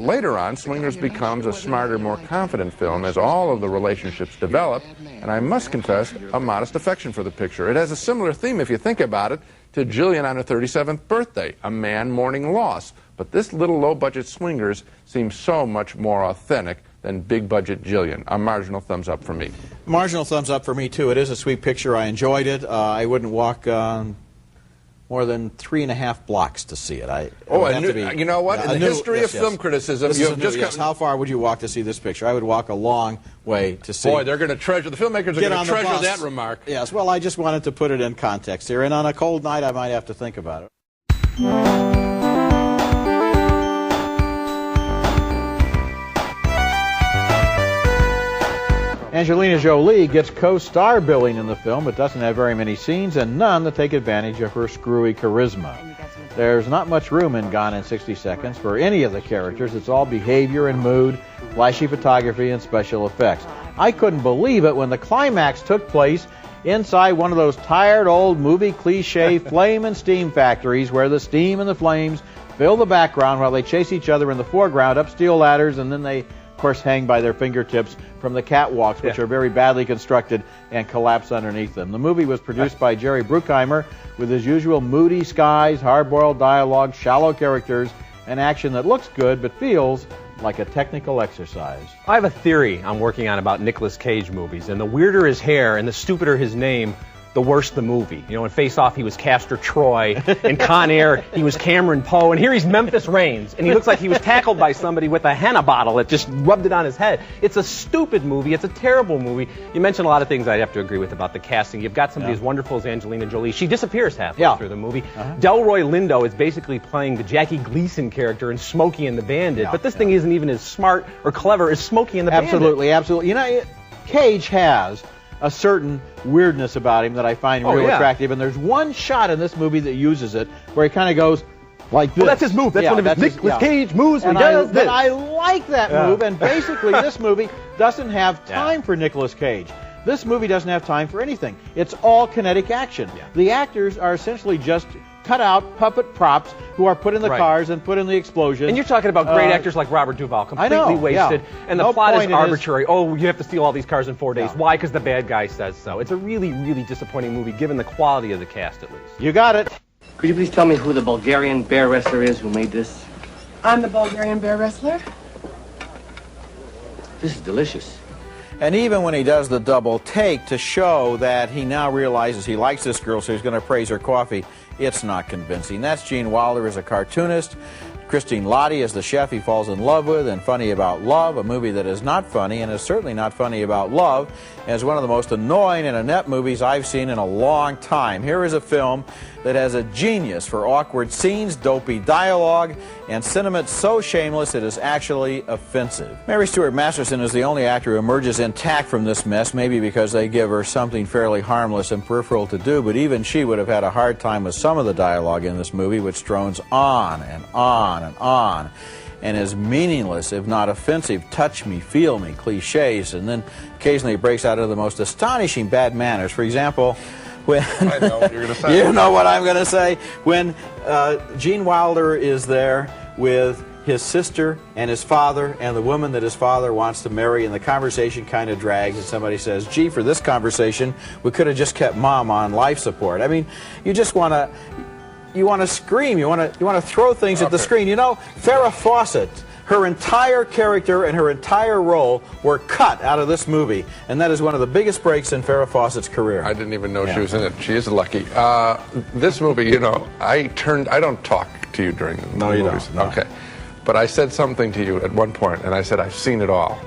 Later on, Swingers becomes a smarter, more confident film as all of the relationships develop, and I must confess, a modest affection for the picture. It has a similar theme, if you think about it, to Jillian on her 37th birthday, a man mourning loss. But this little low-budget Swingers seems so much more authentic than big-budget Jillian. A marginal thumbs up for me. Marginal thumbs up for me, too. It is a sweet picture. I enjoyed it. I wouldn't walk more than 3.5 blocks to see it. You know what? In the history of film criticism, how far would you walk to see this picture? I would walk a long way to see. Boy, they're going to treasure. The filmmakers are going to treasure that remark. Yes. Well, I just wanted to put it in context here, and on a cold night, I might have to think about it. Angelina Jolie gets co-star billing in the film, but doesn't have very many scenes and none that take advantage of her screwy charisma. There's not much room in Gone in 60 Seconds for any of the characters. It's all behavior and mood, flashy photography, and special effects. I couldn't believe it when the climax took place inside one of those tired old movie cliche flame and steam factories where the steam and the flames fill the background while they chase each other in the foreground up steel ladders, and then they, of course, hang by their fingertips from the catwalks, which are very badly constructed and collapse underneath them. The movie was produced by Jerry Bruckheimer with his usual moody skies, hard-boiled dialogue, shallow characters, and action that looks good but feels like a technical exercise. I have a theory I'm working on about Nicolas Cage movies, and the weirder his hair and the stupider his name, the worse the movie. You know, in Face Off, he was Castor Troy. In Con Air, he was Cameron Poe. And here he's Memphis Reigns. And he looks like he was tackled by somebody with a henna bottle that just rubbed it on his head. It's a stupid movie. It's a terrible movie. You mentioned a lot of things I'd have to agree with about the casting. You've got somebody as wonderful as Angelina Jolie. She disappears halfway through the movie. Delroy Lindo is basically playing the Jackie Gleason character in Smokey and the Bandit. But this thing isn't even as smart or clever as Smokey and the Bandit. Absolutely, absolutely. You know, Cage has a certain weirdness about him that I find really attractive, and there's one shot in this movie that uses it where he kind of goes like this. Well, that's his move. That's one of his Nicolas Cage moves. And I like that move, and basically this movie doesn't have time for Nicolas Cage. This movie doesn't have time for anything. It's all kinetic action. The actors are essentially just cut-out puppet props who are put in the cars and put in the explosion. And you're talking about great actors like Robert Duvall, completely wasted. And the plot is arbitrary. Oh, you have to steal all these cars in 4 days. Why? Because the bad guy says so. It's a really, really disappointing movie, given the quality of the cast, at least. You got it. Could you please tell me who the Bulgarian bear wrestler is who made this? I'm the Bulgarian bear wrestler. This is delicious. And even when he does the double take to show that he now realizes he likes this girl, so he's going to praise her coffee, it's not convincing. That's Gene Wilder as a cartoonist. Christine Lottie as the chef he falls in love with, and Funny About Love, a movie that is not funny and is certainly not funny about love, and is one of the most annoying and inept movies I've seen in a long time. Here is a film that has a genius for awkward scenes, dopey dialogue, and sentiment so shameless it is actually offensive. Mary Stuart Masterson is the only actor who emerges intact from this mess, maybe because they give her something fairly harmless and peripheral to do, but even she would have had a hard time with some of the dialogue in this movie, which drones on and on and on, and is meaningless, if not offensive, touch me, feel me, cliches, and then occasionally breaks out into the most astonishing bad manners. For example, when I know what you're going to say. You know what I'm going to say. When Gene Wilder is there with his sister and his father and the woman that his father wants to marry, and the conversation kind of drags, and somebody says, gee, for this conversation, we could have just kept Mom on life support. I mean, you just want to... You want to scream. You want to throw things at the screen. You know, Farrah Fawcett, her entire character and her entire role were cut out of this movie, and that is one of the biggest breaks in Farrah Fawcett's career. I didn't even know she was in it. She is lucky. This movie, you know, I don't talk to you during the movies. No, you don't. No. Okay. But I said something to you at one point, and I said, I've seen it all.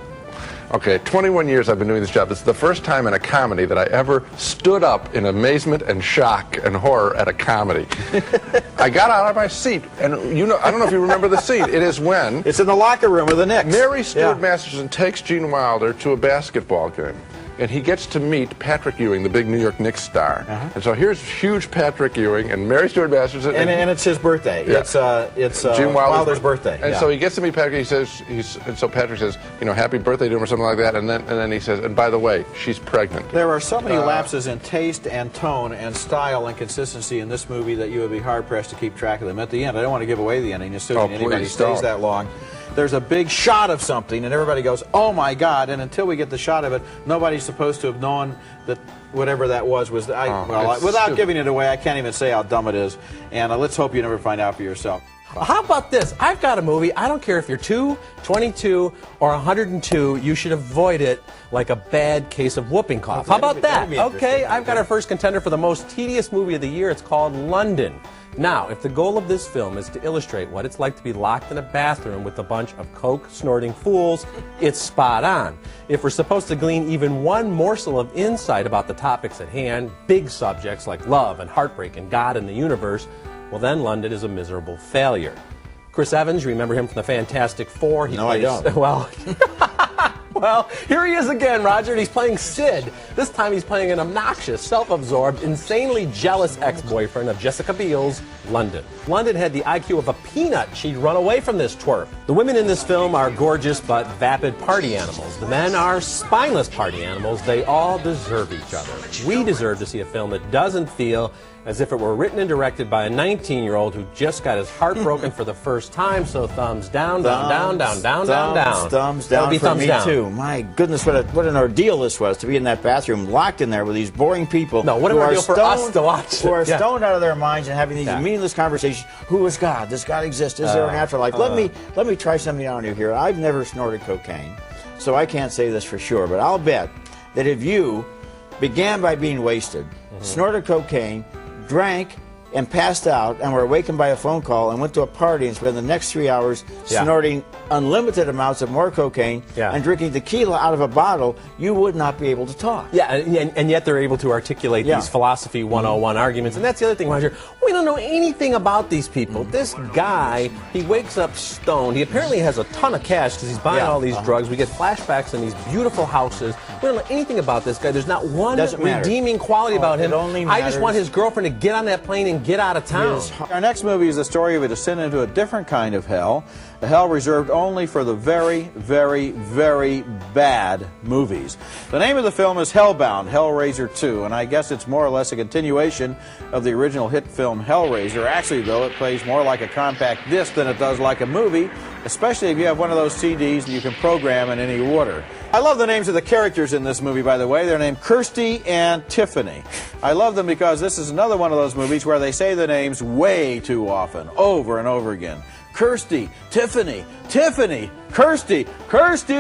Okay, 21 years I've been doing this job. This is the first time in a comedy that I ever stood up in amazement and shock and horror at a comedy. I got out of my seat, and you know, I don't know if you remember the scene. It is when... It's in the locker room of the Knicks. Mary Stuart Masterson takes Gene Wilder to a basketball game. And he gets to meet Patrick Ewing, the big New York Knicks star. And so here's huge Patrick Ewing and Mary Stuart Masterson. And it's his birthday. Yeah. It's Gene Wilder's birthday. And so he gets to meet Patrick. He says, and so Patrick says, you know, happy birthday to him or something like that. And then he says, and by the way, she's pregnant. There are so many lapses in taste and tone and style and consistency in this movie that you would be hard pressed to keep track of them. At the end, I don't want to give away the ending, assuming anybody stays that long. there's a big shot of something, and everybody goes, oh my God, and until we get the shot of it, nobody's supposed to have known that whatever that was. Without giving it away, I can't even say how dumb it is, and let's hope you never find out for yourself. How about this? I've got a movie. I don't care if you're 2, 22, or 102. You should avoid it like a bad case of whooping cough. How about that? Okay, I've got our first contender for the most tedious movie of the year. It's called London. Now, if the goal of this film is to illustrate what it's like to be locked in a bathroom with a bunch of coke-snorting fools, it's spot on. If we're supposed to glean even one morsel of insight about the topics at hand, big subjects like love and heartbreak and God and the universe, well, then London is a miserable failure. Chris Evans, you remember him from the Fantastic Four? I don't. Well, here he is again, Roger, and he's playing Sid. This time he's playing an obnoxious, self-absorbed, insanely jealous ex-boyfriend of Jessica Biel's London. London had the IQ of a peanut. She'd run away from this twerp. The women in this film are gorgeous but vapid party animals. The men are spineless party animals. They all deserve each other. We deserve to see a film that doesn't feel as if it were written and directed by a 19-year-old who just got his heart broken for the first time. So thumbs down, down, down, down, down, down. Thumbs down for me too. My goodness, what an ordeal this was to be in that bathroom, locked in there with these boring people. No, what an ordeal for us to watch. Who are stoned out of their minds and having these meaningless conversations. Who is God? Does God exist? Is there an afterlife? Let me try something on you here. I've never snorted cocaine, so I can't say this for sure, but I'll bet that if you began by being wasted, snorted cocaine, drank, and passed out, and were awakened by a phone call, and went to a party and spent the next 3 hours snorting unlimited amounts of more cocaine and drinking tequila out of a bottle, you would not be able to talk. Yeah, and yet they're able to articulate these philosophy 101 arguments. And that's the other thing, Roger. We don't know anything about these people. This guy, he wakes up stoned. He apparently has a ton of cash because he's buying all these drugs. We get flashbacks in these beautiful houses. We don't know anything about this guy. There's not one redeeming quality about him. I just want his girlfriend to get on that plane and get out of town. Our next movie is the story of a descent into a different kind of hell, a hell reserved only for the very, very, very bad movies. The name of the film is Hellbound, Hellraiser 2, and I guess it's more or less a continuation of the original hit film Hellraiser. Actually, though, it plays more like a compact disc than it does like a movie, especially if you have one of those CDs that you can program in any order. I love the names of the characters in this movie, by the way. They're named Kirsty and Tiffany. I love them because this is another one of those movies where they say the names way too often, over and over again. Kirsty, Tiffany, Tiffany, Kirsty, Kirsty,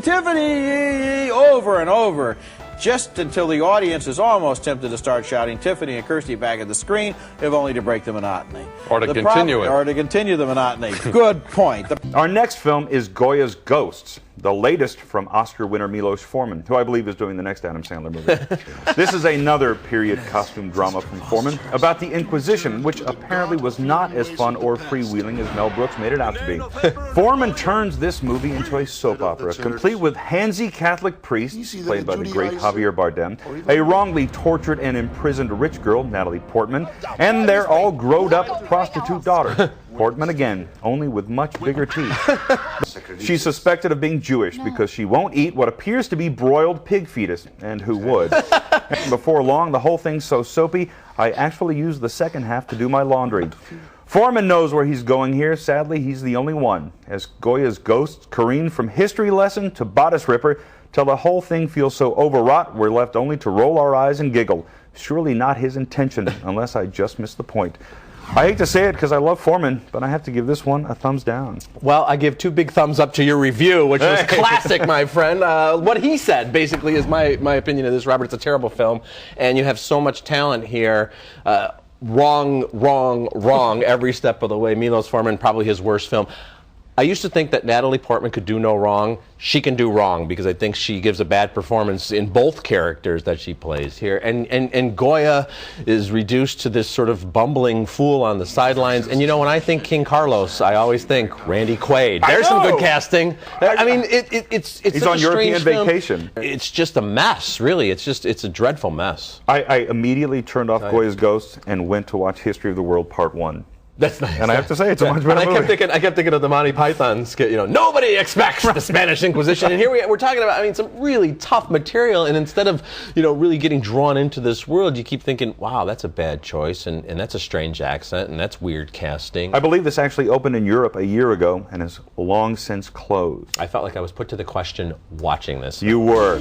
Tiffany, over and over, just until the audience is almost tempted to start shouting Tiffany and Kirsty back at the screen, if only to break the monotony. Or to continue it. Or to continue the monotony. Good point. Our next film is Goyas Ghosts, the latest from Oscar winner Milos Forman, who I believe is doing the next Adam Sandler movie. This is another period costume drama from Forman about the Inquisition, which apparently was not as fun or freewheeling as Mel Brooks made it out to be. Forman turns this movie into a soap opera, complete with handsy Catholic priests, played by the great Javier Bardem, a wrongly tortured and imprisoned rich girl, Natalie Portman, and their all growed-up prostitute daughter. Portman again, only with much bigger teeth. She's suspected of being Jewish because she won't eat what appears to be broiled pig fetus, and who would? Before long, the whole thing's so soapy, I actually used the second half to do my laundry. Foreman knows where he's going here. Sadly, he's the only one. As Goya's Ghosts careen from history lesson to bodice ripper, till the whole thing feels so overwrought, we're left only to roll our eyes and giggle. Surely not his intention, unless I just missed the point. I hate to say it because I love Foreman, but I have to give this one a thumbs down. Well, I give 2 big thumbs up to your review, which was classic, my friend. What he said, basically, is my opinion of this, Robert. It's a terrible film, and you have so much talent here. Wrong, wrong, wrong every step of the way. Milos Forman, probably his worst film. I used to think that Natalie Portman could do no wrong. She can do wrong because I think she gives a bad performance in both characters that she plays here. And Goya is reduced to this sort of bumbling fool on the sidelines. And you know, when I think King Carlos, I always think Randy Quaid. There's some good casting. I mean, it's He's on European vacation. It's just a mess, really. It's a dreadful mess. I immediately turned off Goya's Ghosts and went to watch History of the World Part 1. That's nice. And I have to say, it's a much better movie. I kept thinking of the Monty Python skit, nobody expects the Spanish Inquisition. And here we're talking about, some really tough material. And instead of, really getting drawn into this world, you keep thinking, wow, that's a bad choice. And that's a strange accent. And that's weird casting. I believe this actually opened in Europe a year ago and has long since closed. I felt like I was put to the question watching this. You were.